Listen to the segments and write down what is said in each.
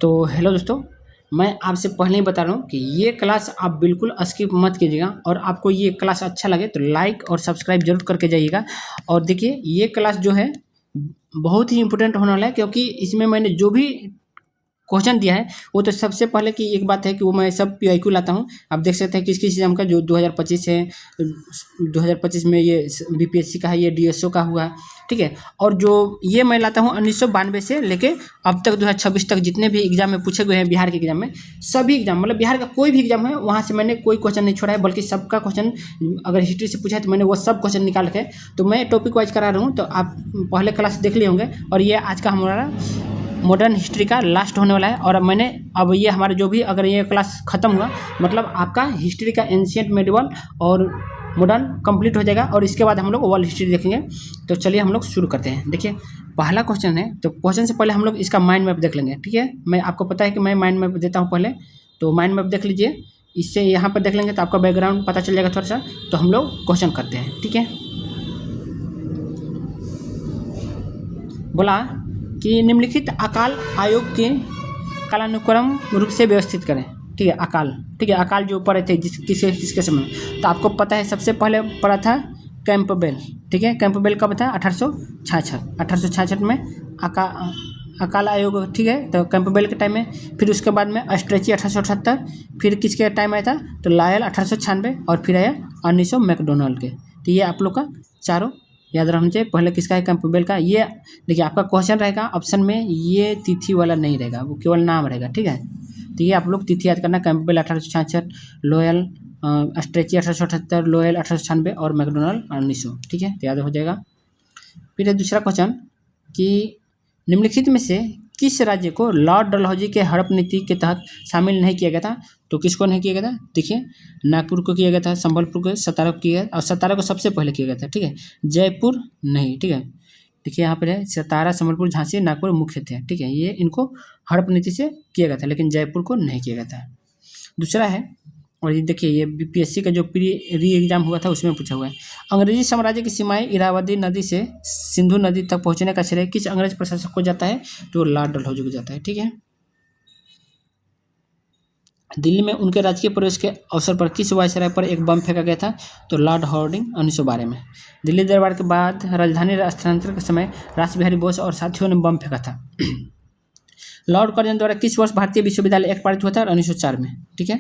तो हेलो दोस्तों, मैं आपसे पहले ही बता रहा हूँ कि ये क्लास आप बिल्कुल स्किप मत कीजिएगा और आपको ये क्लास अच्छा लगे तो लाइक और सब्सक्राइब जरूर करके जाइएगा। और देखिए ये क्लास जो है बहुत ही इम्पोर्टेंट होने वाला है, क्योंकि इसमें मैंने जो भी क्वेश्चन दिया है वो तो सबसे पहले की एक बात है कि वो मैं सब पीआईक्यू लाता हूँ। आप देख सकते हैं किस किस एग्जाम का जो 2025 है, 2025 में ये बीपीएससी का है, ये डीएसओ का हुआ, ठीक है। और जो ये मैं लाता हूँ 1992 से लेके अब तक 2026 तक जितने भी एग्जाम में पूछे गए हैं बिहार के एग्जाम में, सभी एग्जाम मतलब बिहार का कोई भी एग्जाम है वहाँ से मैंने कोई क्वेश्चन नहीं छोड़ा है, बल्कि सबका क्वेश्चन अगर हिस्ट्री से पूछा है तो मैंने वो सब क्वेश्चन निकाल के तो मैं टॉपिक वाइज करा रहा हूँ। तो आप पहले क्लास देख लिए होंगे और ये आज का हमारा मॉडर्न हिस्ट्री का लास्ट होने वाला है। और मैंने अब ये हमारे जो भी अगर ये क्लास ख़त्म हुआ मतलब आपका हिस्ट्री का एंशिएंट मेडिवल और मॉडर्न कंप्लीट हो जाएगा और इसके बाद हम लोग वर्ल्ड हिस्ट्री देखेंगे। तो चलिए हम लोग शुरू करते हैं। देखिए पहला क्वेश्चन है, तो क्वेश्चन से पहले हम लोग इसका माइंड मैप देख लेंगे, ठीक है। मैं आपको पता है कि मैं माइंड मैप देता हूँ पहले, तो माइंड मैप देख लीजिए। इससे यहाँ पर देख लेंगे तो आपका बैकग्राउंड पता चल जाएगा थोड़ा सा। तो हम लोग क्वेश्चन करते हैं, ठीक है। बोला कि निम्नलिखित अकाल आयोग के कालानुक्रम रूप से व्यवस्थित करें, ठीक है। अकाल, ठीक है, अकाल जो पड़े थे किसके समय, तो आपको पता है सबसे पहले पड़ा था कैंपबेल, ठीक है। कैंपबेल कब था? 1866 में अकाल आयोग, ठीक है। तो कैंपबेल के टाइम में, फिर उसके बाद में स्ट्रेची 1878, फिर किसके टाइम आया था? तो लायल 1896 और फिर आया 1900 मैकडोनाल्ड के। तो ये आप लोग का चारों याद रखना चाहिए। पहले किसका है? कैंपबेल का। ये देखिए आपका क्वेश्चन रहेगा ऑप्शन में, ये तिथि वाला नहीं रहेगा, वो केवल नाम रहेगा, ठीक है। तो ये आप लोग तिथि याद करना, कैंपबेल 1866, लोयल स्ट्रेची 1878, लोयल 1896 और मैकडोनाल्ड 1900, ठीक है। तो याद हो जाएगा। फिर दूसरा क्वेश्चन कि निम्नलिखित में से किस राज्य को लॉर्ड डलहौजी के हड़प नीति के तहत शामिल नहीं किया गया था? तो किसको नहीं किया गया था? देखिए नागपुर को किया गया था, संबलपुर को, सतारा को किया गया और सतारा को सबसे पहले किया गया था, ठीक है। जयपुर नहीं, ठीक है। देखिए यहाँ पर है सतारा, संबलपुर, झांसी, नागपुर मुख्य थे, ठीक है। ये इनको हड़प नीति से किया गया था, लेकिन जयपुर को नहीं किया गया था। दूसरा है, और ये देखिए ये बीपीएससी का जो री एग्जाम हुआ था उसमें पूछा हुआ है, अंग्रेजी साम्राज्य की सीमाएं इरावदी नदी से सिंधु नदी तक पहुंचने का श्रेय किस अंग्रेज प्रशासक को जाता है? तो लॉर्ड डलहौजी को जाता है, ठीक है। दिल्ली में उनके राजकीय प्रवेश के अवसर पर किस वायसराय पर एक बम फेंका गया था? तो लॉर्ड हार्डिंग 1912 में। दिल्ली दरबार के बाद राजधानी स्थानांतरण के समय रास बिहारी बोस और साथियों ने बम फेंका था। लॉर्ड कर्जन द्वारा किस वर्ष भारतीय विश्वविद्यालय एक्ट पारित हुआ था? 1904 में, ठीक है।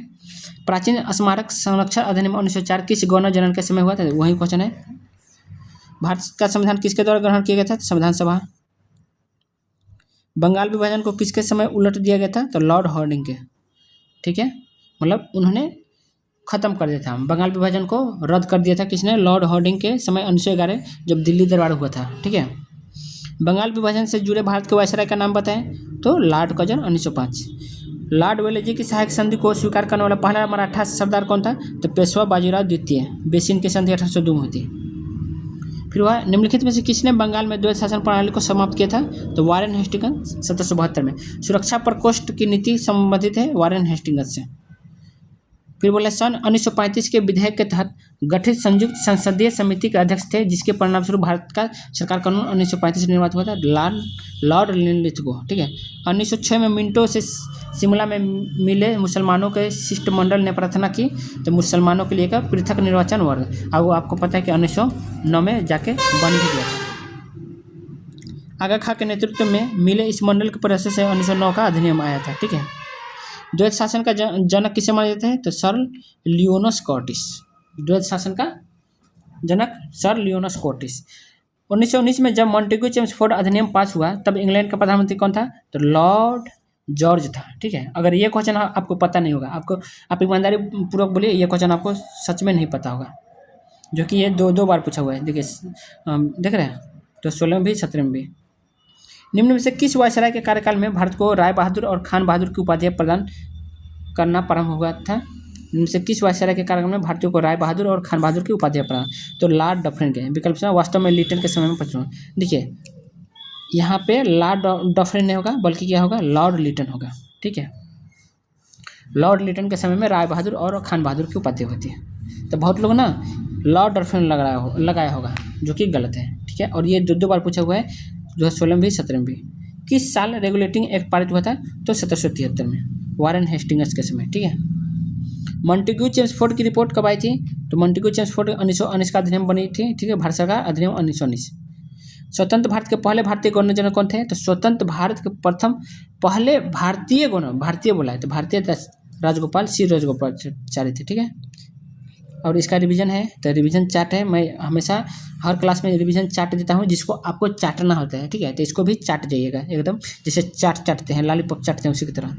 प्राचीन स्मारक संरक्षण अधिनियम 1904 किस गवर्नर जनरल के समय हुआ था? वही क्वेश्चन है। भारत का संविधान किसके द्वारा ग्रहण किया गया था? संविधान सभा। बंगाल विभाजन को किसके समय उलट दिया गया था? तो लॉर्ड हार्डिंग के, ठीक है। मतलब उन्होंने खत्म कर दिया था बंगाल विभाजन को, रद्द कर दिया था किसने? लॉर्ड हार्डिंग के समय 1911 जब दिल्ली दरबार हुआ था, ठीक है। बंगाल विभाजन से जुड़े भारत के वायसराय का नाम बताएं? तो लॉर्ड कर्जन 1905। लॉर्ड वेलेजी की सहायक संधि को स्वीकार करने वाला पहला मराठा सरदार कौन था? तो पेशवा बाजीराव द्वितीय। बेसिन की संधि 1802 में हुई थी। फिर वह निम्नलिखित में से किसने बंगाल में द्वैत शासन प्रणाली को समाप्त किया था? तो वारेन हेस्टिंग्स 1772 में। सुरक्षा प्रकोष्ठ की नीति संबंधित है वारेन हेस्टिंग्स से। फिर बोला सन 1935 के विधेयक के तहत गठित संयुक्त संसदीय समिति के अध्यक्ष थे जिसके परिणामस्वरूप भारत का सरकार कानून 1935 निर्मित हुआ था? लॉर्ड लिनलिथगो, ठीक है। 1906 में मिंटो से शिमला में मिले मुसलमानों के शिष्टमंडल ने प्रार्थना की तो मुसलमानों के लिए का पृथक निर्वाचन वर्ग, अब आपको पता है कि 1909 में जाके बन भी गया था। आगा खां के नेतृत्व में मिले इस मंडल के प्रयासों से 1909 का अधिनियम आया था, ठीक है। द्वैत शासन का जनक किसे माना जाता है? तो सर लियोनस कॉर्टिस। द्वैत शासन का जनक सर लियोनस कॉर्टिस। 1919 में जब मॉन्टेग्यू चेम्सफोर्ड अधिनियम पास हुआ तब इंग्लैंड का प्रधानमंत्री कौन था? तो लॉर्ड जॉर्ज था, ठीक है। अगर ये क्वेश्चन आपको पता नहीं होगा, आप ईमानदारी पूर्वक बोलिए ये क्वेश्चन आपको सच में नहीं पता होगा, जो कि ये दो बार पूछा हुआ है। देखिए देख रहे हैं, तो 16 में भी 17 में भी। निम्न में से किस वायसराय के कार्यकाल में भारत को राय बहादुर और खान बहादुर की उपाधियाँ प्रदान करना प्रारंभ हुआ था? इनमें से किस वायसराय के कार्यकाल में भारतीयों को राय बहादुर और खान बहादुर की उपाधियाँ प्रदान? तो लॉर्ड डफरिन के। विकल्प से वास्तव में लिटन के समय में पहुँचा। देखिए यहाँ पे लॉर्ड डफरिन नहीं होगा बल्कि क्या होगा? लॉर्ड लिटन होगा, ठीक है। लॉर्ड लिटन के समय में राय बहादुर और खान बहादुर की उपाधि होती है। तो बहुत लोग ना लॉर्ड डफरिन लगाया होगा, जो कि गलत है, ठीक है। और ये दो बार पूछा हुआ है, 2016 में भी 17 में भी। किस साल रेगुलेटिंग एक्ट पारित हुआ था? तो 1773 में, वारेन हेस्टिंग्स के समय। ठीक है। मॉन्टेग्यू चेम्सफोर्ड की रिपोर्ट कब आई थी? तो मॉन्टेग्यू चेम्सफोर्ड 1919 का अधिनियम बनी थी। ठीक है, भारत सरकार अधिनियम 1919। स्वतंत्र भारत के पहले भारतीय गवर्नर जनरल कौन थे? तो स्वतंत्र भारत के प्रथम पहले भारतीय गवर्नर, भारतीय बोला है तो भारतीय राजगोपाल सी राजगोपालाचारी थे। ठीक है। और इसका रिवीजन है, तो रिवीजन चार्ट है, मैं हमेशा हर क्लास में रिवीजन चार्ट देता हूँ जिसको आपको चाटना होता है। ठीक है, तो इसको भी चाट जाइएगा एकदम, जैसे चाटते हैं, लॉलीपॉप चाटते हैं उसी की तरह।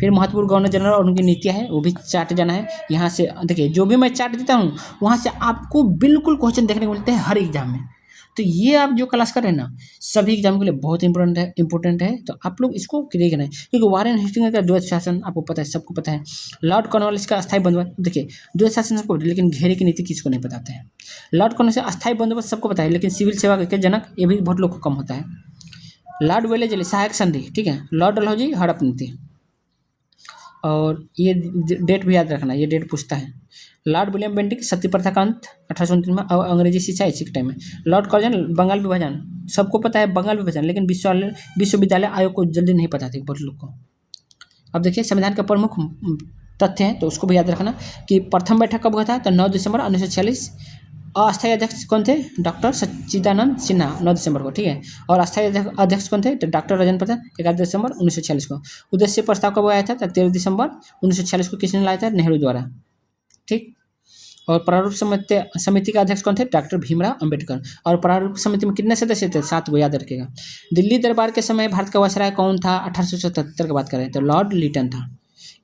फिर महत्वपूर्ण गवर्नर जनरल और उनकी नीतियाँ है, वो भी चाट जाना है। यहाँ से देखिए, जो भी मैं चार्ट देता हूँ वहाँ से आपको बिल्कुल क्वेश्चन देखने को मिलते हैं हर एग्जाम में। तो ये आप जो क्लास कर रहे हैं ना, सभी एग्जाम के लिए बहुत इंपॉर्टेंट है, तो आप लोग इसको क्लियर करना है। क्योंकि वारेन हेस्टिंग्स का द्वैत शासन आपको पता है, सबको पता है। लॉर्ड कॉर्नवालिस का अस्थायी बंदोबस्त, देखिए द्वैत शासन सबको, लेकिन घेरे की नीति किसको नहीं बताते हैं। लॉर्ड कॉर्नवालिस का अस्थायी बंदोबस्त सबको पता है, लेकिन सिविल सेवा के जनक, ये भी बहुत लोग को कम होता है। लॉर्ड वेलेस्ली सहायक संधि, ठीक है। लॉर्ड डलहौजी हड़प नीति, और ये डेट भी याद रखना, ये डेट पूछता है। लॉर्ड विलियम बेंटिक सती प्रथा का अंत 1829 में, और अंग्रेजी शिक्षा इसी के टाइम में। लॉर्ड कर्जन बंगाल विभाजन, सबको पता है बंगाल विभाजन, लेकिन विश्वविद्यालय आयोग को जल्दी नहीं पता थी बहुत लोग को। अब देखिए संविधान का प्रमुख तथ्य है, तो उसको भी याद रखना कि प्रथम बैठक कब हुआ था? तो 9 दिसंबर 1946। अस्थायी अध्यक्ष कौन थे? डॉक्टर सच्चिदानंद सिन्हा, 9 दिसंबर को। ठीक है। और अस्थायी अध्यक्ष कौन थे? तो डॉक्टर राजेंद्र प्रसाद, 11 दिसंबर 1946 को। उद्देश्य प्रस्ताव कब आया था? तो 13 दिसंबर 1946 को किसने लाया था? नेहरू द्वारा। ठीक। और प्रारूप समिति का अध्यक्ष कौन थे? डॉक्टर भीमराव अंबेडकर। और प्रारूप समिति में कितने सदस्य थे? 7 को, याद रखिएगा। दिल्ली दरबार के समय भारत का वायसराय कौन था? 1877 की बात करें तो लॉर्ड लिटन था।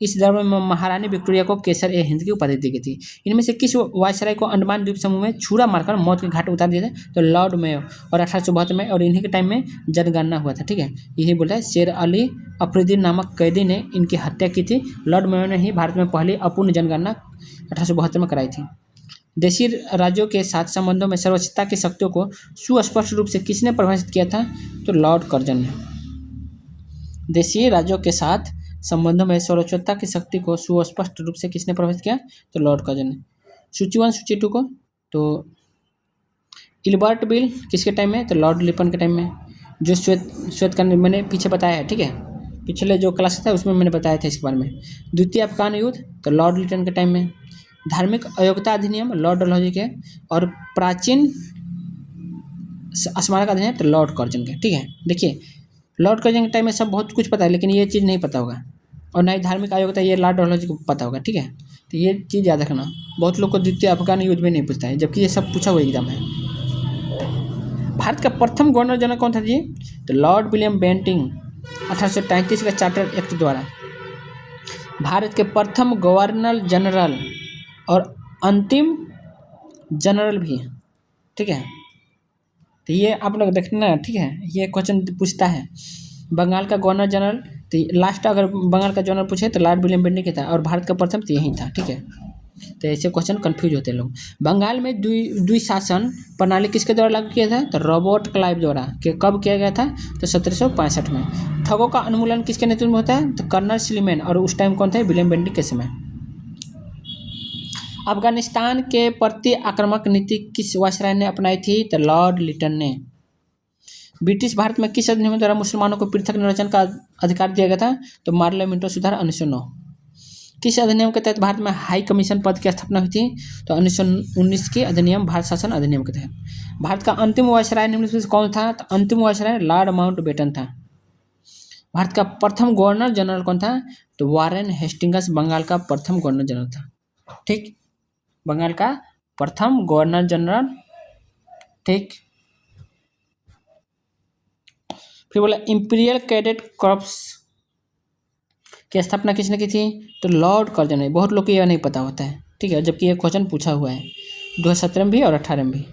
इस दरबार में महारानी विक्टोरिया को केसर ए हिंद की उपाधि दी गई थी। इनमें से किस वायसराय को अंडमान द्वीप समूह में छुरा मारकर मौत के घाट उतार दिया था? तो लॉर्ड मेयो, और 1872 में, और इन्हीं के टाइम में जनगणना हुआ था। ठीक है, यही बोला है। शेर अली अफरीदी नामक कैदी ने इनकी हत्या की थी। लॉर्ड मेयो ने ही भारत में पहली अपूर्ण जनगणना 1872 में कराई थी। देशी राज्यों के साथ संबंधों में सर्वोच्चता की शक्तियों को सुस्पष्ट रूप से किसने परिभाषित किया था? तो लॉर्ड कर्जन ने। देशी राज्यों के साथ संबंधों में सर्वोच्चता की शक्ति को सुस्पष्ट रूप से किसने परिभाषित किया? तो लॉर्ड कर्जन ने। सूची 1 सूची 2 को, तो इल्बर्ट बिल किसके टाइम में? तो लॉर्ड लिपन के टाइम में, जो श्वेत का मैंने पीछे बताया है। ठीक है, पिछले जो क्लास था उसमें मैंने बताया था इसके बारे में। द्वितीय अफगान युद्ध, तो लॉर्ड लिटन के टाइम में। धार्मिक अयोग्यता अधिनियम, लॉर्ड डलहौजी के। और प्राचीन स्मारक अधिनियम, तो लॉर्ड कर्जन के। ठीक है, देखिए लॉर्ड कर्जन के टाइम में सब बहुत कुछ पता है, लेकिन ये चीज़ नहीं पता होगा, और ना ही धार्मिक अयोग्यता ये लॉर्ड डलहौजी को पता होगा। ठीक है, तो ये चीज़ याद रखना। बहुत लोग को द्वितीय अफगान युद्ध में नहीं पूछता है, जबकि ये सब पूछा हुआ एग्जाम है। भारत का प्रथम गवर्नर जनरल कौन था जी? तो लॉर्ड विलियम बेंटिंक, 1833 का चार्टर एक्ट द्वारा भारत के प्रथम गवर्नर जनरल और अंतिम जनरल भी। ठीक है, तो ये आप लोग देखना। ठीक है, ये क्वेश्चन पूछता है बंगाल का गवर्नर जनरल, तो लास्ट अगर बंगाल का जनरल पूछे तो लॉर्ड विलियम बेंटिक था, और भारत का प्रथम तो यही था। ठीक है, तो ऐसे क्वेश्चन कंफ्यूज होते हैं लोग। बंगाल में द्विशासन प्रणाली किसके द्वारा लागू किया था? तो रॉबर्ट क्लाइव द्वारा। कब किया गया था? तो 1765 में। ठगों का उन्मूलन किसके नेतृत्व में होता है? तो कर्नल स्लीमैन, और उस टाइम कौन थे? विलियम बेंटिक के समय। अफगानिस्तान के प्रति आक्रामक नीति किस वायसराय ने अपनाई थी? तो लॉर्ड लिटन ने। ब्रिटिश भारत में किस अधिनियम द्वारा मुसलमानों को पृथक निर्वाचन का अधिकार दिया गया था? तो मार्ले मिंटो सुधार 1909। किस अधिनियम के तहत भारत में हाई कमीशन पद की स्थापना हुई थी? तो 1919 के अधिनियम, भारत शासन अधिनियम के तहत। भारत का अंतिम वायसराय निम्नलिखित में से कौन था? तो अंतिम वायसराय लॉर्ड माउंटबेटन था। भारत का प्रथम गवर्नर जनरल कौन था? तो वारेन हेस्टिंग्स बंगाल का प्रथम गवर्नर जनरल था। ठीक, बंगाल का प्रथम गवर्नर जनरल। ठीक, फिर बोला इंपीरियल कैडेट कॉर्प्स की स्थापना किसने की थी? तो लॉर्ड कर्जन ने। बहुत लोग को यह नहीं पता होता है। ठीक है, जबकि यह क्वेश्चन पूछा हुआ है 2017 में भी और 18 में भी।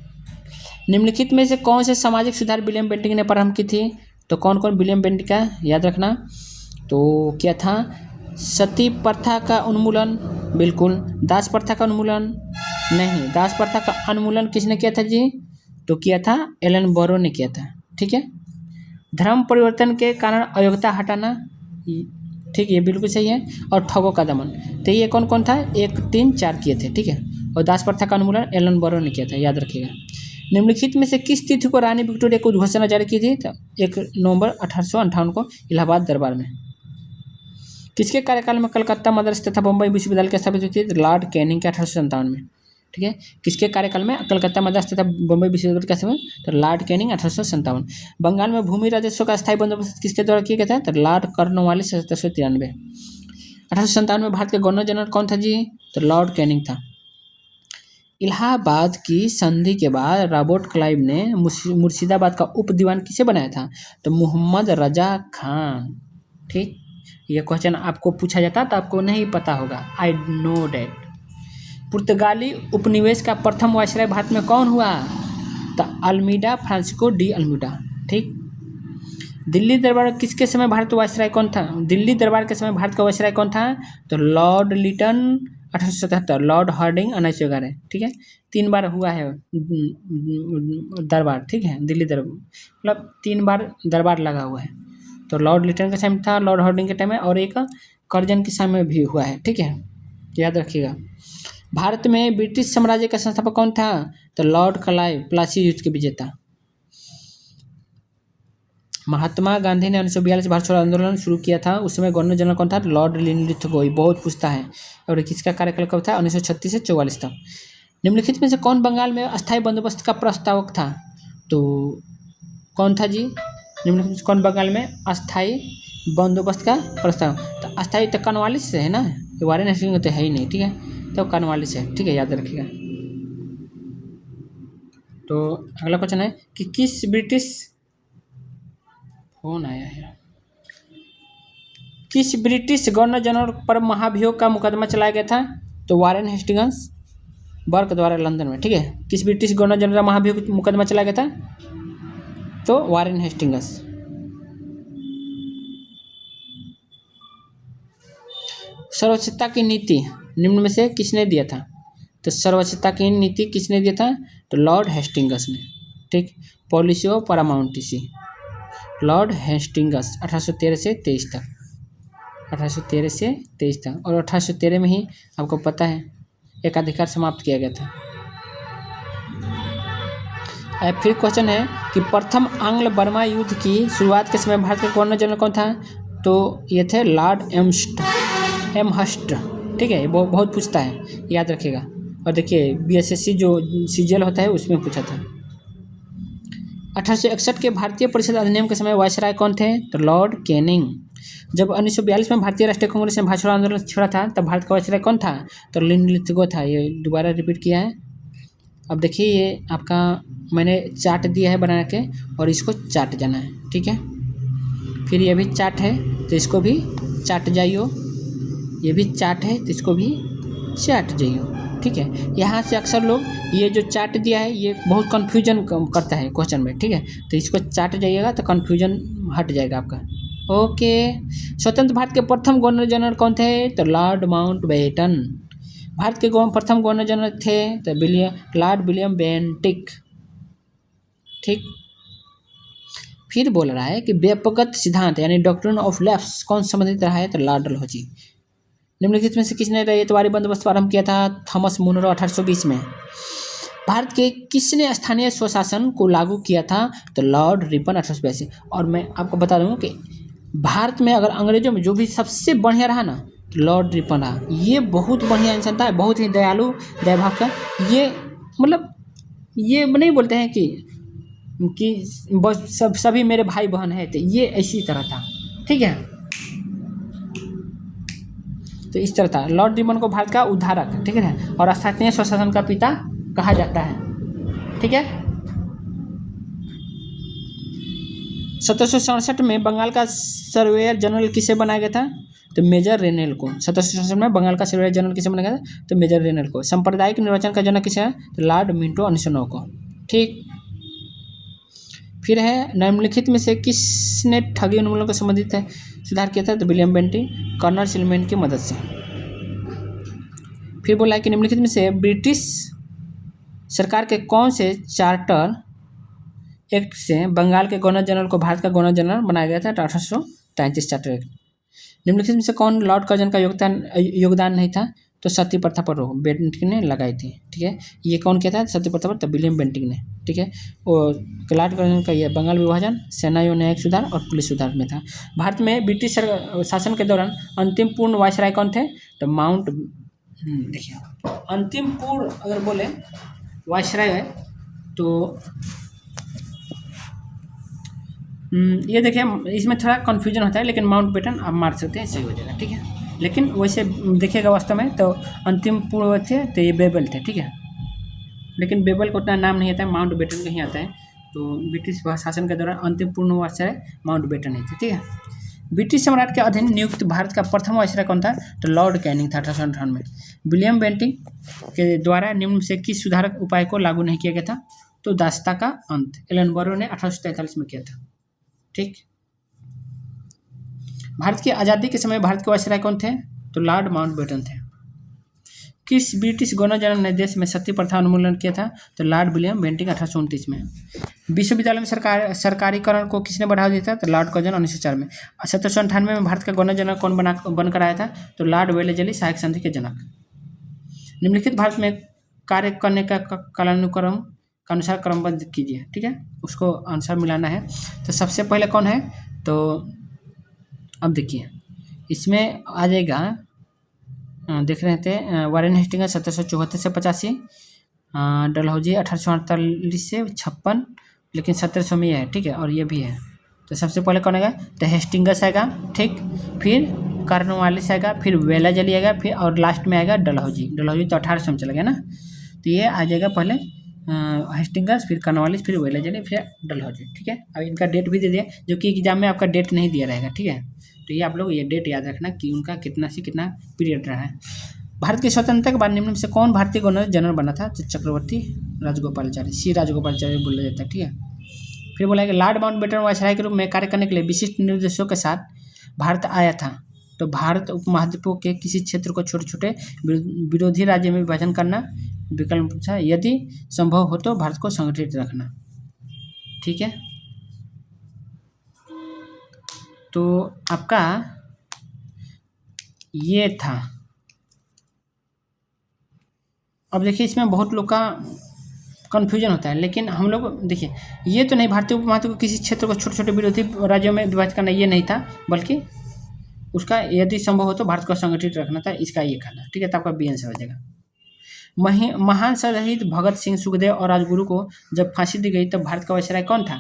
निम्नलिखित में से कौन से सामाजिक सुधार विलियम बेंटिक ने प्रारंभ की थी? तो कौन कौन विलियम बेंटिक का याद रखना। तो क्या था? सती प्रथा का उन्मूलन, बिल्कुल। दास प्रथा का उन्मूलन नहीं। दास प्रथा का उन्मूलन किसने किया था जी? तो किया था एलन बोरो ने किया था। ठीक है। धर्म परिवर्तन के कारण अयोग्यता हटाना, ठीक, ये बिल्कुल सही है। और ठगों का दमन, तो ये कौन कौन था? 1, 3, 4 किए थे। ठीक है, और दास प्रथा का उन्मूलन एलन बोरो ने किया था, याद रखिएगा। निम्नलिखित में से किस तिथि को रानी विक्टोरिया को उद्घोषणा जारी की थी? तो 1 नवंबर 1858 को इलाहाबाद दरबार में। किसके कार्यकाल में कलकत्ता मद्रास तथा बम्बई विश्वविद्यालय की स्थापित हुई थी? लॉर्ड कैनिंग के 1857 में। ठीक है, किसके कार्यकाल में कलकत्ता मद्रास तथा बम्बई विश्वविद्यालय का स्थापना? तो लॉर्ड कैनिंग 1857। बंगाल में भूमि राजस्व का स्थायी बंदोबस्त किसके द्वारा किया गया था? तो लॉर्ड कॉर्नवालिस 1793। 1857 में भारत के गवर्नर जनरल कौन था जी? तो लॉर्ड कैनिंग था। इलाहाबाद की संधि के बाद रॉबर्ट क्लाइव ने मुर्शिदाबाद का उप दीवान किसे बनाया था? तो मोहम्मद रजा खान। ठीक, ये क्वेश्चन आपको पूछा जाता तो आपको नहीं पता होगा, आई नो डैट। पुर्तगाली उपनिवेश का प्रथम वायसराय भारत में कौन हुआ? तो अल्मीडा फ्रांसिस्को डी अल्मीडा। ठीक, दिल्ली दरबार किसके समय भारत का वायसराय कौन था? दिल्ली दरबार के समय भारत का वायसराय कौन था? तो लॉर्ड लिटन 1877, लॉर्ड हार्डिंग 1911। ठीक है, 3 बार हुआ है दरबार। ठीक है, दिल्ली दरबार मतलब 3 बार दरबार लगा हुआ है। तो लॉर्ड लिटन के टाइम था, लॉर्ड हार्डिंग के टाइम में, और एक कर्जन के समय भी हुआ है। ठीक है, याद रखिएगा। भारत में ब्रिटिश साम्राज्य का संस्थापक कौन था? तो लॉर्ड क्लाइव, प्लासी युद्ध के विजेता। महात्मा गांधी ने 1942 से भारत छोड़ो आंदोलन शुरू किया था, उस समय गवर्नर जनरल कौन था? लॉर्ड लिनलिथगोई। बहुत पूछता है। और किसका कार्यकाल कब था? 1936 से 44 तक। निम्नलिखित में से कौन बंगाल में अस्थायी बंदोबस्त का प्रस्तावक था? तो कौन था जी? निम्नलिखित में से कौन बंगाल में अस्थायी बंदोबस्त का प्रस्ताव? तो अस्थायी तो कॉर्नवालिस से है ना, वारेन हेस्टिंग्स तो है ही नहीं। ठीक है, तो कॉर्नवालिस है। ठीक है, याद रखिएगा। तो अगला क्वेश्चन है कि किस ब्रिटिश फोन आया है, किस ब्रिटिश गवर्नर जनरल पर महाभियोग का मुकदमा चलाया गया था? तो वारेन हेस्टिंग्स बर्क द्वारा लंदन में। ठीक है, किस ब्रिटिश गवर्नर जनरल महाभियोग मुकदमा चलाया गया था? तो वारेन हेस्टिंग्स। सर्वोच्चता की नीति निम्न में से किसने दिया था? तो सर्वोच्चता की नीति किसने दिया था? तो लॉर्ड हेस्टिंग्स ने। ठीक, policy of paramountcy, Lord Hastings 1813 से 23 तक। 1813 से 23 तक, और 1813 में ही आपको पता है एकाधिकार समाप्त किया गया था। अब फिर क्वेश्चन है कि प्रथम आंग्ल बर्मा युद्ध की शुरुआत के समय भारत के गवर्नर जनरल कौन था? तो ये थे लॉर्ड एमहर्स्ट। ठीक है, वो बहुत पूछता है, याद रखिएगा। और देखिए बीएसएससी जो सीजीएल होता है उसमें पूछा था। 1861 के भारतीय परिषद अधिनियम के समय वायसराय कौन थे? तो लॉर्ड कैनिंग। जब 1942 में भारतीय राष्ट्रीय कांग्रेस ने भारत छोड़ो आंदोलन छेड़ा था तब भारत का वायसराय कौन था? तो लिनलिथगो था। ये दोबारा रिपीट किया है। अब देखिए ये आपका मैंने चार्ट दिया है बना के, और इसको चाट जाना है। ठीक है, फिर ये भी चार्ट है तो इसको भी चाट जाइयो, ये भी चार्ट है तो इसको भी चाट जाइयो। ठीक है, यहाँ से अक्सर लोग ये जो चार्ट दिया है ये बहुत कन्फ्यूजन करता है क्वेश्चन में। ठीक है, तो इसको चाट जाइएगा तो कन्फ्यूजन हट जाएगा आपका। ओके, स्वतंत्र भारत के प्रथम गवर्नर जनरल कौन थे? तो लॉर्ड माउंटबेटन। भारत के प्रथम गवर्नर जनरल थे तो लॉर्ड विलियम बेंटिक। ठीक, फिर बोल रहा है कि व्यापकगत सिद्धांत यानी डॉक्ट्रिन ऑफ लेफ्ट कौन संबंधित रहा है? तो लॉर्ड डलहौजी। निम्नलिखित में से किसने रैयतवाड़ी बंदोबस्त प्रारंभ किया था? थॉमस मुनरो 1820 में। भारत के किसने स्थानीय स्वशासन को लागू किया था? तो लॉर्ड रिपन 1882। और मैं आपको बता दूँ कि भारत में अगर अंग्रेजों में जो भी सबसे बढ़िया रहा ना तो लॉर्ड रिपन रहा। ये बहुत बढ़िया इंसान था, बहुत ही दयालु दयाभाव का। ये मतलब ये नहीं बोलते हैं कि बस सभी मेरे भाई बहन हैं, तो ये ऐसी तरह था। ठीक है, तो इस तरह था। लॉर्ड रिपन को भारत का उद्धारक, ठीक है, और स्थानीय स्वशासन का पिता कहा जाता है। ठीक है, 1767 में बंगाल का सर्वेयर जनरल किसे बनाया गया था? तो मेजर रेनेल को। 1767 में बंगाल का सर्वेयर जनरल किसे बनाया गया था? तो मेजर रेनेल को। सांप्रदायिक निर्वाचन का जनक किसे है? तो लॉर्ड मिंटो 1909 को। ठीक, फिर है निम्नलिखित में से किसने ठगी उन्मूलन को संबंधित है सुधार किया था? तो विलियम बेंटिक, कर्नल सिलमैन की मदद से। फिर बोला है कि निम्नलिखित में से ब्रिटिश सरकार के कौन से चार्टर एक्ट से बंगाल के गवर्नर जनरल को भारत का गवर्नर जनरल बनाया गया था? 1833 चार्टर एक्ट। निम्नलिखित में से कौन लॉर्ड कर्जन का योगदान नहीं था? तो सती प्रथा पर रोक बेंटिंक ने लगाई थी। ठीक है, ये कौन कहता है सती प्रथा पर? तो विलियम बेंटिंक ने। ठीक है, और लॉर्ड कर्जन का ये बंगाल विभाजन, सेना एवं न्यायिक सुधार और पुलिस सुधार में था। भारत में ब्रिटिश शासन के दौरान अंतिम पूर्ण वायसराय कौन थे? तो माउंट देखिए अंतिम पूर्ण अगर बोले वायसराय है तो ये देखिए इसमें थोड़ा कन्फ्यूजन होता है, लेकिन माउंट बेटन आप मार सकते हैं, सही हो जाएगा। ठीक है, लेकिन वैसे देखिएगा वास्तव में तो अंतिम पूर्व थे तो ये बेबल थे। ठीक है, लेकिन बेबल को उतना नाम नहीं आता है, माउंट बेटन का ही आता है। तो ब्रिटिश शासन के दौरान अंतिम पूर्ण वायसराय माउंट बेटन ही थे। ठीक है, ब्रिटिश सम्राट के अधीन नियुक्त भारत का प्रथम वायसराय कौन था? तो लॉर्ड कैनिंग था 1858 में। विलियम बेंटिंक के द्वारा निम्न से किस सुधारक उपाय को लागू नहीं किया गया था? तो दासता का अंत एलनबरो ने 1843 में किया था। ठीक, भारत की आज़ादी के समय भारत के वायसराय कौन थे? तो लॉर्ड माउंटबेटन थे। किस ब्रिटिश गवर्नर जनरल ने देश में सती प्रथा उन्मूलन किया था? तो लॉर्ड विलियम बेंटिंक 1829 में। विश्वविद्यालय में सरकारीकरण को किसने बढ़ावा दिया था? तो लॉर्ड कर्जन 1904 में। 1798 में भारत का गवर्नर जनरल कौन बनकर आया था? तो लॉर्ड वेलेस्ली सहायक संधि के जनक। निम्नलिखित भारत में कार्य करने का कालानुक्रम का अनुसार क्रमबद्ध कीजिए। ठीक है, उसको आंसर मिलाना है। तो सबसे पहले कौन है? तो अब देखिए इसमें आ जाएगा, देख रहे थे वारेन हेस्टिंग्स 1774 से 85, डलहौजी 1848 से 56, लेकिन 1700 में यह है। ठीक है, और ये भी है। तो सबसे पहले कौन आएगा? तो हेस्टिंग्स आएगा। ठीक, फिर कॉर्नवालिस आएगा, फिर वेलाजली आएगा, फिर और लास्ट में आएगा डलहौजी। डलहौजी तो 1800 में चला गया ना, तो ये आ जाएगा पहले हेस्टिंग्स, फिर कॉर्नवालिस, फिर वेलाजली, फिर डलहौजी। ठीक है, अब इनका डेट भी दे दिया, जो कि एग्जाम में आपका डेट नहीं दिया रहेगा। ठीक है, तो ये आप लोग ये डेट याद रखना कि उनका कितना से कितना पीरियड रहा है। भारत की स्वतंत्रता के बाद निम्न में से कौन भारतीय गवर्नर जनरल बना था? तो चक्रवर्ती राजगोपालाचारी, सी राजगोपालाचारी बोला जाता है। ठीक है, फिर बोला कि लॉर्ड माउंटबेटन वायसराय के रूप में कार्य करने के लिए विशिष्ट निर्देशों के साथ भारत आया था। तो भारत उपमहाद्वीप के किसी क्षेत्र को छोटे छोटे विरोधी राज्य में विभाजन करना, विकल्प था यदि संभव हो तो भारत को संगठित रखना। ठीक है, तो आपका ये था। अब देखिए इसमें बहुत लोग का कन्फ्यूजन होता है, लेकिन हम लोग देखिए ये तो नहीं भारतीय उपमहाद्वीप को किसी क्षेत्र को छोटे छोटे विरोधी राज्यों में विभाजित करना, ये नहीं था, बल्कि उसका यदि संभव हो तो भारत को संगठित रखना था, इसका ये कहना। ठीक है, तो आपका बी आंसर हो जाएगा। महान शहीद भगत सिंह, सुखदेव और राजगुरु को जब फांसी दी गई तब भारत का वायसराय कौन था?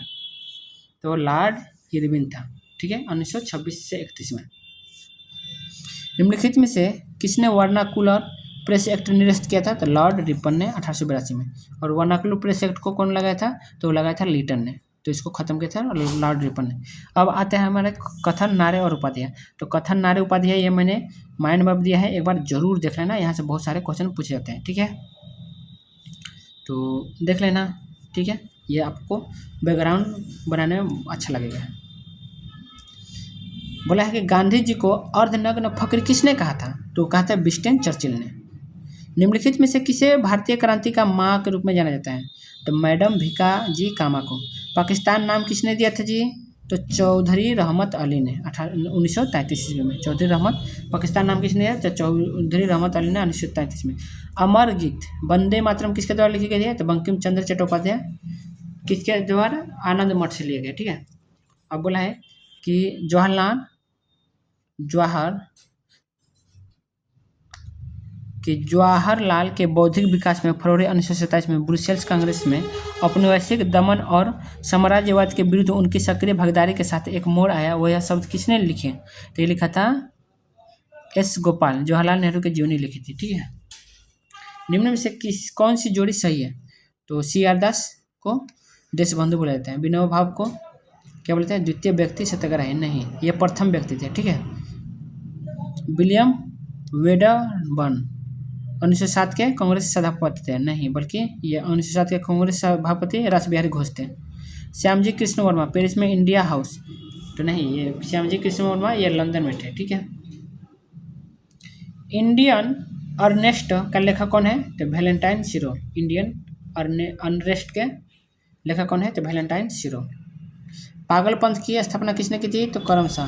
तो लॉर्ड इरविन था। ठीक है, 1926 से 31 में। निम्नलिखित में से किसने वर्नाकुलर प्रेस एक्ट निरस्त किया था? तो लॉर्ड रिपन ने 1882 में। और वर्नाकुलर प्रेस एक्ट को कौन लगाया था? तो लगाया था लीटन ने। तो इसको खत्म किया था लॉर्ड रिपन ने। अब आते हैं हमारे कथन, नारे और उपाधियाँ। तो कथन, नारे, उपाधियाँ ये मैंने माइंड मैप दिया है, एक बार जरूर देख लेना, यहाँ से बहुत सारे क्वेश्चन पूछे जाते हैं। ठीक है, तो देख लेना। ठीक है, ये आपको बैकग्राउंड बनाने में अच्छा लगेगा। बोला है कि गांधी जी को अर्धनग्न फकीर किसने कहा था? तो कहा था विंस्टन चर्चिल ने। निम्नलिखित में से किसे भारतीय क्रांति का माँ के रूप में जाना जाता है? तो मैडम भिका जी कामा को। पाकिस्तान नाम किसने दिया था जी? तो चौधरी रहमत अली ने 1933 ईस्वी में। चौधरी रहमत, पाकिस्तान नाम किसने दिया? तो चौधरी रहमत अली ने 1933 में। अमर गीत वंदे मातरम किसके द्वारा लिखी गई है? तो बंकिम चंद्र चट्टोपाध्याय किसके द्वारा? आनंद मठ से लिया गया। ठीक है, अब बोला है कि जवाहरलाल के बौद्धिक विकास में फरवरी 1927 में ब्रुसेल्स कांग्रेस में औपनिवेशिक दमन और साम्राज्यवाद के विरुद्ध उनकी सक्रिय भागीदारी के साथ एक मोड़ आया। वह शब्द किसने लिखे? तो ये लिखा था एस गोपाल, जवाहरलाल नेहरू की जीवनी लिखी थी। ठीक है, निम्न में से कौन सी जोड़ी सही है? तो CR दास को देशबंधु बोला जाता है। विनोबा भावे को क्या बोलते हैं? द्वितीय व्यक्ति सत्याग्रही। नहीं, ये प्रथम व्यक्ति थे। ठीक है, विलियम वेडरबर्न 1907 के कांग्रेस सभापति थे। नहीं, बल्कि ये 1907 के कांग्रेस सभापति रासबिहारी घोष थे। श्यामजी कृष्ण वर्मा पेरिस में इंडिया हाउस। तो नहीं, ये श्यामजी कृष्ण वर्मा ये लंदन में थे। ठीक है, इंडियन अर्नेस्ट का लेखक कौन है? तो वैलेंटाइन सिरो। इंडियन अनरेस्ट के लेखक कौन है? तो वैलेंटाइन सिरो। पागलपंथ की स्थापना किसने की थी? तो करमशाह।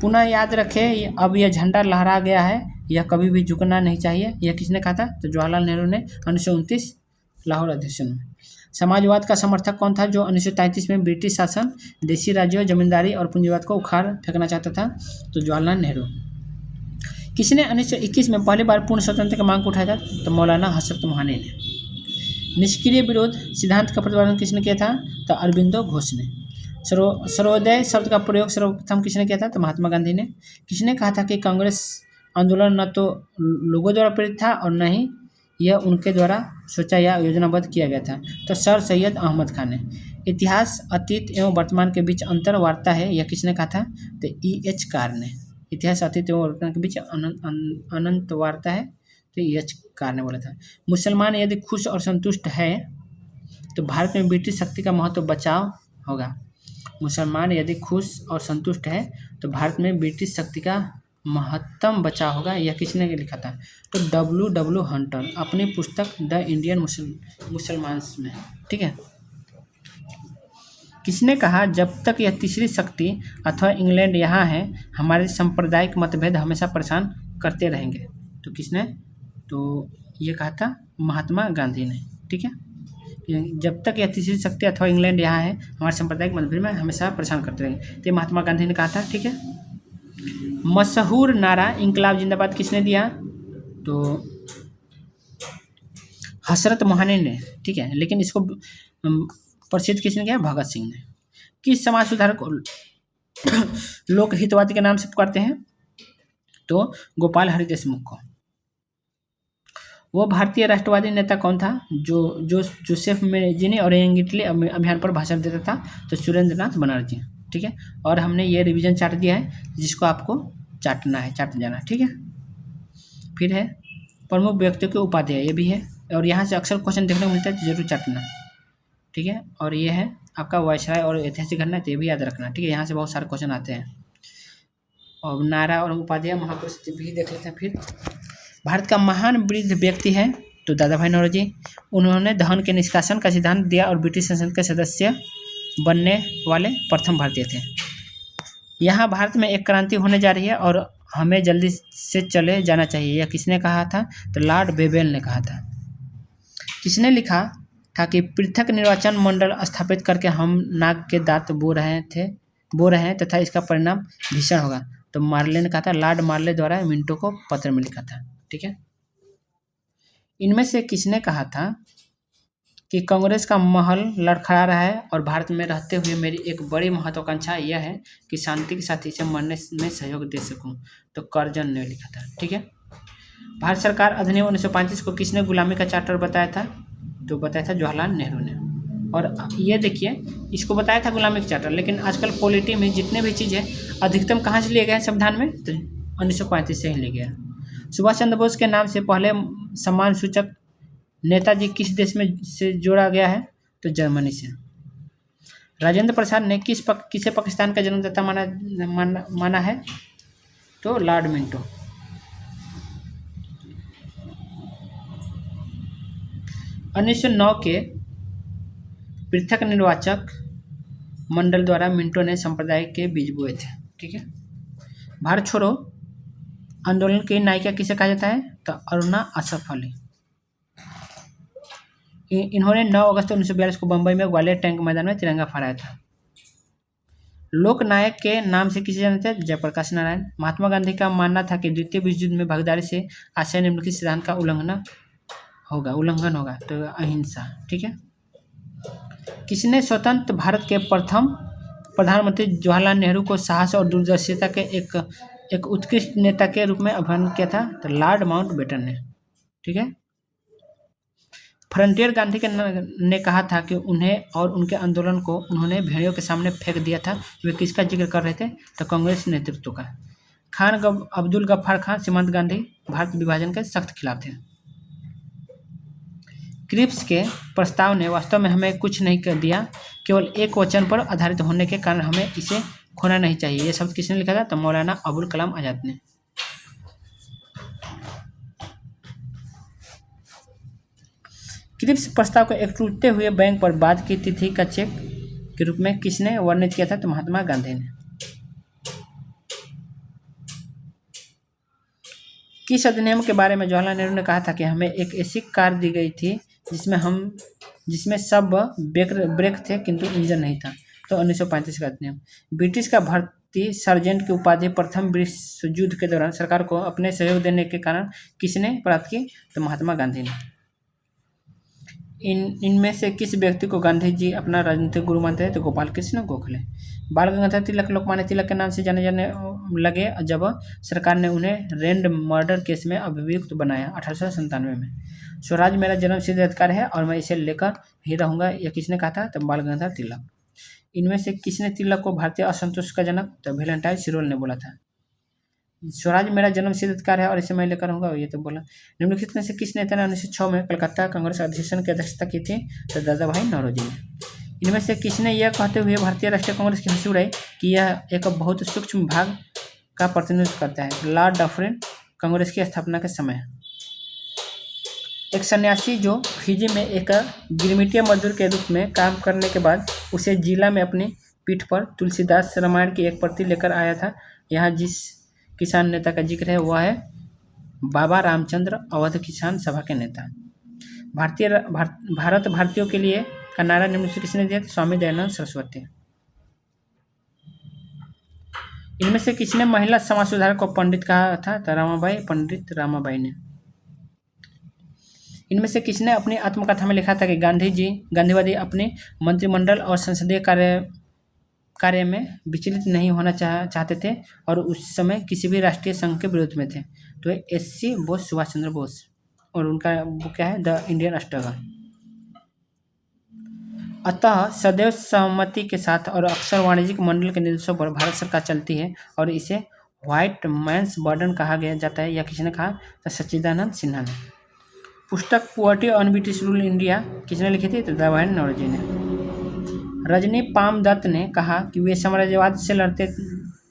पुनः याद रखें, अब यह झंडा लहरा गया है, यह कभी भी झुकना नहीं चाहिए, यह किसने कहा था? तो जवाहरलाल नेहरू ने 1929 लाहौर अधिवेशन में। समाजवाद का समर्थक कौन था जो 1933 में ब्रिटिश शासन, देशी राज्यों, जमींदारी और पूंजीवाद को उखाड़ फेंकना चाहता था? तो जवाहरलाल नेहरू। किसने 1921 में पहली बार पूर्ण स्वतंत्रता की मांग को उठाया था? तो मौलाना हजरत मोहानी ने। निष्क्रिय विरोध सिद्धांत का प्रतिपादन किसने किया था? तो अरबिंदो घोष ने। सर्वोदय शब्द का प्रयोग सर्वप्रथम किसने किया था? तो महात्मा गांधी ने। किसने कहा था कि कांग्रेस आंदोलन न तो लोगों द्वारा प्रेरित था और न ही यह उनके द्वारा सोचा या योजनाबद्ध किया गया था? तो सर सैयद अहमद खान ने। इतिहास अतीत एवं वर्तमान के बीच अंतर वार्ता है, यह किसने कहा था? तो E.H. कार ने। इतिहास अतीत एवं वर्तमान के बीच अनंत वार्ता है, तो E.H. कार ने बोला था। मुसलमान यदि खुश और संतुष्ट है तो भारत में ब्रिटिश शक्ति का महत्व बचाव होगा। मुसलमान यदि खुश और संतुष्ट है तो भारत में ब्रिटिश शक्ति का महत्तम बचाव होगा, यह किसने लिखा था? तो W. हंटर अपनी पुस्तक द इंडियन मुसलमान्स में। ठीक है। किसने कहा जब तक यह तीसरी शक्ति अथवा इंग्लैंड यहाँ है हमारे सांप्रदायिक मतभेद हमेशा परेशान करते रहेंगे? तो किसने? तो ये कहा था महात्मा गांधी ने। ठीक है। जब तक यह तीसरी शक्ति अथवा इंग्लैंड यहाँ है हमारे सांप्रदायिक मतभेद में हमेशा परेशान करते रहेंगे, तो महात्मा गांधी ने कहा था। ठीक है। मशहूर नारा इंकलाब जिंदाबाद किसने दिया? तो हजरत मोहानी ने। ठीक है। लेकिन इसको प्रसिद्ध किसने किया? भगत सिंह ने। किस समाज सुधारक को लोक हितवादी के नाम से पुकारते हैं? तो गोपाल हरि देशमुख को। वो भारतीय राष्ट्रवादी नेता कौन था जो जोसेफ मेजिनी और यंग इटली अभियान पर भाषण देता था? तो सुरेंद्रनाथ बनर्जी। ठीक है। और हमने ये रिवीजन चार्ट दिया है जिसको आपको चाटना है, चाट जाना। ठीक है। फिर है प्रमुख व्यक्तियों के उपाध्याय, ये भी है और यहाँ से अक्सर क्वेश्चन देखने को मिलता है, तो जरूर चाटना। ठीक है। और ये है आपका वायसराय और ऐतिहासिक घटना, तो ये भी याद रखना। ठीक है। यहाँ से बहुत सारे क्वेश्चन आते हैं। और नारा और उपाध्याय महापुरुष भी देख लेते हैं। फिर भारत का महान वृद्ध व्यक्ति है तो दादा भाई नौरोजी। उन्होंने धन के निष्कासन का सिद्धांत दिया और ब्रिटिश संसद के सदस्य बनने वाले प्रथम भारतीय थे। यहाँ भारत में एक क्रांति होने जा रही है और हमें जल्दी से चले जाना चाहिए, यह किसने कहा था? तो लॉर्ड बेबेल ने कहा था। किसने लिखा था कि पृथक निर्वाचन मंडल स्थापित करके हम नाक के दांत बो रहे हैं तथा इसका परिणाम भीषण होगा? तो मार्ले ने कहा था। लॉर्ड मार्ले द्वारा मिंटो को पत्र में लिखा था। ठीक है। इनमें से किसने कहा था कि कांग्रेस का महल लड़खड़ा रहा है और भारत में रहते हुए मेरी एक बड़ी महत्वाकांक्षा यह है कि शांति के साथ इसे मरने में सहयोग दे सकूं? तो करजन ने लिखा था। ठीक है। भारत सरकार अधिनियम 1935 को किसने गुलामी का चार्टर बताया था? तो बताया था जवाहरलाल नेहरू ने। और ये देखिए इसको बताया था गुलामी का चार्टर, लेकिन आजकल पॉलिटी में जितने भी चीज़ है अधिकतम कहाँ से लिए गए हैं संविधान में? तो 1935 से ही लिए गया। सुभाष चंद्र बोस के नाम से पहले सम्मान सूचक नेताजी किस देश में से जोड़ा गया है? तो जर्मनी से। राजेंद्र प्रसाद ने किसे पाकिस्तान का जन्मदाता माना है? तो लॉर्ड मिंटो। 1909 के पृथक निर्वाचक मंडल द्वारा मिंटो ने संप्रदाय के बीज बोए थे। ठीक है। भारत छोड़ो आंदोलन की नायिका किसे कहा जाता है? तो अरुणा असफ अली। इन्होंने 9 अगस्त 1942 को बंबई में ग्वालियर टैंक मैदान में तिरंगा फहराया था। लोकनायक के नाम से किसे जानते हैं? जयप्रकाश नारायण। महात्मा गांधी का मानना था कि द्वितीय विश्व युद्ध में भागीदारी से आशय निम्नलिखित सिद्धांत का उल्लंघन होगा, तो अहिंसा। ठीक है। किसने स्वतंत्र भारत के प्रथम प्रधानमंत्री जवाहरलाल नेहरू को साहस और दूरदर्शिता के एक उत्कृष्ट नेता के रूप में अभिवर्णित किया था? तो लॉर्ड माउंटबेटन ने। ठीक है। फ्रंटियर गांधी ने कहा था कि उन्हें और उनके आंदोलन को उन्होंने भेड़ियों के सामने फेंक दिया था। वे किसका जिक्र कर रहे थे? तो कांग्रेस नेतृत्व का। खान अब्दुल गफ्फार खान सीमांत गांधी भारत विभाजन के सख्त खिलाफ थे। क्रिप्स के प्रस्ताव ने वास्तव में हमें कुछ नहीं कर दिया, केवल एक वचन पर आधारित होने के कारण हमें इसे खोना नहीं चाहिए। यह शब्द किसने लिखा था? तो मौलाना अबुल कलाम आजाद ने। क्रिप्स प्रस्ताव को एक टूटते हुए बैंक पर बाद की तिथि का चेक के रूप में किसने वर्णित किया था? तो महात्मा गांधी ने। किस अधिनियम के बारे में जवाहरलाल नेहरू ने कहा था कि हमें एक ऐसी कार दी गई थी जिसमें सब ब्रेक थे किंतु इंजन नहीं था? तो 1935 का अधिनियम। ब्रिटिश का भर्ती सर्जेंट की उपाधि प्रथम विश्व युद्ध के दौरान सरकार को अपने सहयोग देने के कारण किसने प्राप्त की? तो महात्मा गांधी ने। इनमें से किस व्यक्ति को गांधी जी अपना राजनीतिक गुरु मानते हैं? तो गोपाल कृष्ण गोखले। बाल गंगाधर तिलक लोकमान्य तिलक के नाम से जाने लगे जब सरकार ने उन्हें रैंड मर्डर केस में अभियुक्त बनाया 1897 में। स्वराज मेरा जन्म सिद्ध अधिकार है और मैं इसे लेकर ही रहूंगा, यह किसने कहा था? तो बाल गंगाधर तिलक। इनमें से किसने तिलक को भारतीय असंतोष का जनक? तो वैलेंटाइन सिरोल ने बोला था। स्वराज मेरा जन्म सिद्ध अधिकार है और इसे मैं लेकर रहूंगा, ये तो बोला। निम्नलिखित में से किस नेता ने 1906 में कलकत्ता कांग्रेस अधिवेशन की अध्यक्षता की थी? तो दादा भाई नौरोजी ने। इनमें से किसने यह कहते हुए भारतीय राष्ट्रीय कांग्रेस की हंसी उड़ाई कि यह एक बहुत सूक्ष्म भाग का प्रतिनिधित्व करता है? लॉर्ड डफरिन, कांग्रेस की स्थापना के समय। एक सन्यासी जो फिजी में एक गिरमिटिया मजदूर के रूप में काम करने के बाद उसे जिला में अपनी पीठ पर तुलसीदास रामायण की एक प्रति लेकर आया था, यहाँ जिस किसान नेता का जिक्र है वह है बाबा रामचंद्र, अवध किसान सभा के नेता। भारत भारतीयों के लिए का नारा निम्न से किसने दिया? स्वामी दयानंद सरस्वती। इनमें से किसने महिला समाज सुधार को पंडित कहा था? तो रामाबाई, पंडित रामाबाई ने। इनमें से किसने अपनी आत्मकथा में लिखा था कि गांधीवादी अपने मंत्रिमंडल और संसदीय कार्य में विचलित नहीं होना चाहते थे और उस समय किसी भी राष्ट्रीय संघ के विरोध में थे? तो एस.सी. बोस, सुभाष चंद्र बोस। और उनका वो क्या है? The Indian struggle. अतः सदैव सहमति के साथ और अक्सर वाणिज्यिक मंडल के निर्देशों पर भारत सरकार चलती है और इसे व्हाइट मैंस बर्डन कहा गया जाता है, यह किसने कहा? तो सच्चिदानंद सिन्हा ने। पुस्तक poverty on British rule India किसने लिखी थी? तो दादा भाई नौरोजी ने। रजनी पामदत्त ने कहा कि वे साम्राज्यवाद से लड़ते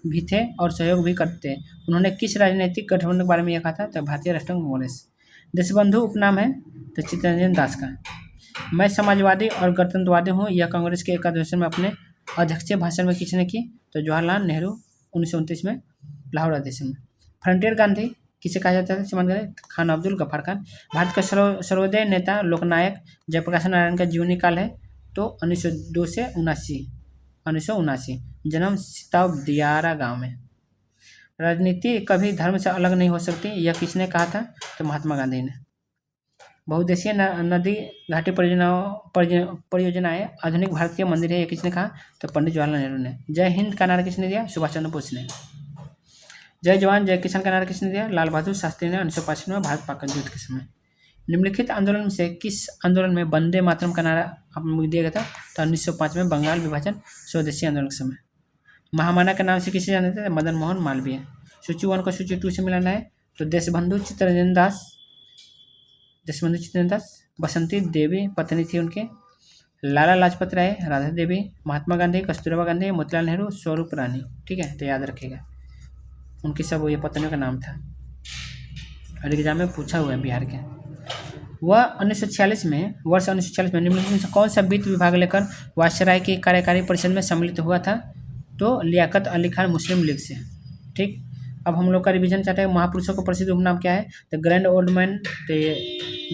भी थे और सहयोग भी करते। उन्होंने किस राजनीतिक गठबंधन के बारे में यह कहा था? तो भारतीय राष्ट्रीय कांग्रेस। देशबंधु उपनाम है तो चित्तरंजन दास का। मैं समाजवादी और गणतंत्रवादी हूँ, यह कांग्रेस के एक अधिवेशन में अपने अध्यक्षीय भाषण में किसने की? तो जवाहरलाल नेहरू 1929 में लाहौर अधिवेशन में। फ्रंटियर गांधी किसे कहा जाता है? सीमांत गांधी, खान अब्दुल गफ्फार खान। भारत का सर्वोदय नेता लोकनायक जयप्रकाश नारायण का जीवनी काल है तो 1902 से 1979। जन्म सिताब दियारा गांव में। राजनीति कभी धर्म से अलग नहीं हो सकती, यह किसने कहा था? तो महात्मा गांधी ने। बहुउद्देशीय नदी घाटी परियोजनाएं आधुनिक भारतीय मंदिर है, यह किसने कहा? तो पंडित जवाहरलाल नेहरू ने। जय हिंद का नारा किसने दिया? सुभाष चंद्र बोस ने। जय जवान जय किसान का नारा किसने दिया? लाल बहादुर शास्त्री ने 1965 में भारत पाक युद्ध के समय। निम्नलिखित आंदोलन से किस आंदोलन में वंदे मातरम का नारा दिया गया था? तो 1905 में बंगाल विभाजन स्वदेशी आंदोलन के समय। महामना के नाम से किसे जानते थे? मदन मोहन मालवीय। सूची 1 को सूची 2 से मिलाना है तो देशबंधु चित्तरंजन दास, बसंती देवी पत्नी थी उनके, लाला लाजपत राय, राधा देवी, महात्मा गांधी, कस्तूरबा गांधी, मोतीलाल नेहरू, स्वरूप रानी। ठीक है, तो याद रखिएगा उनकी सब ये पत्नियों का नाम था और एग्जाम में पूछा हुआ है बिहार के। वह 1946 में निम्नलिखित में से कौन सा वित्त विभाग लेकर वायसराय की कार्यकारी परिषद में सम्मिलित हुआ था? तो लियाकत अली खान मुस्लिम लीग से। ठीक, अब हम लोग का रिवीजन चाहते हैं। महापुरुषों का प्रसिद्ध उपनाम क्या है? तो ग्रैंड ओल्ड मैन, तो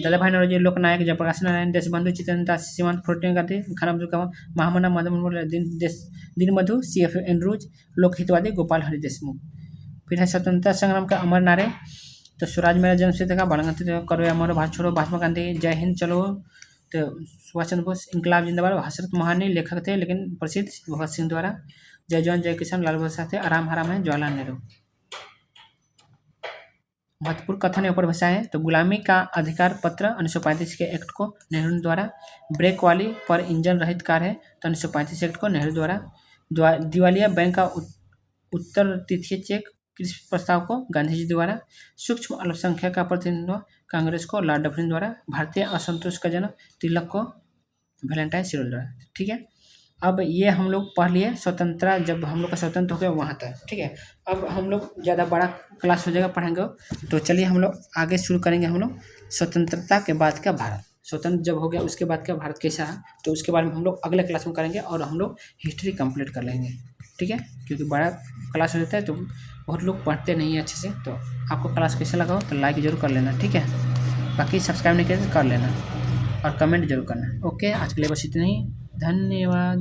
दादा भाई नौरोजी, लोकनायक जयप्रकाश नारायण, देशबंधु चित्तरंजन दास, सीमांत फ्लोटिंग गांधी, खान अब्दुल कलाम, महामना मदन दीनबंधु सी.एफ. एंड्रूज, लोकहितवादी गोपाल हरि देशमुख। फिर है स्वतंत्रता संग्राम का अमर नारे, तो स्वराज मेरा जन्म सिद्ध का, बाणगंगा करो या मरो, भारत छोड़ो, महात्मा गांधी, जय हिंद चलो, तो सुभाष चंद्र बोस, इनकलाब जिंदाबाद, हसरत मोहानी लेखक थे लेकिन प्रसिद्ध, भगत सिंह द्वारा, जय जवान जय किसान, लाल बहादुर शास्त्री, आराम हराम है, जवाहरलाल नेहरू। महत्वपूर्ण कथन या परिभाषा है तो गुलामी का अधिकार पत्र 1935 के एक्ट को नेहरू द्वारा, ब्रेक वाली पर इंजन रहित कार है तो 1935 एक्ट को नेहरू द्वारा, दिवालिया बैंक का उत्तर तिथि चेक कृषि प्रस्ताव को गांधी जी द्वारा, सूक्ष्म अल्पसंख्यक का प्रतिनिधित्व कांग्रेस को लॉर्ड डफरिन द्वारा, भारतीय असंतोष का जनक तिलक को वैलेंटाइन सिरोल द्वारा। ठीक है, अब ये हम लोग पढ़ लिए स्वतंत्रता, जब हम लोग का स्वतंत्र हो गया वहाँ तक। ठीक है, अब हम लोग ज़्यादा बड़ा क्लास हो जाएगा पढ़ेंगे तो चलिए हम लोग आगे शुरू करेंगे। हम लोग स्वतंत्रता के बाद का भारत, स्वतंत्र जब हो गया उसके बाद का भारत कैसा है तो उसके बारे में हम लोग अगले क्लास में करेंगे और हम लोग हिस्ट्री कंप्लीट कर लेंगे। ठीक है, क्योंकि बड़ा क्लास हो जाता है तो बहुत लोग पढ़ते नहीं हैं अच्छे से। तो आपको क्लास कैसे लगा हो तो लाइक जरूर कर लेना, ठीक है। बाकी सब्सक्राइब नहीं किया तो कर लेना और कमेंट जरूर करना। ओके, आज के लिए बस इतना ही, धन्यवाद।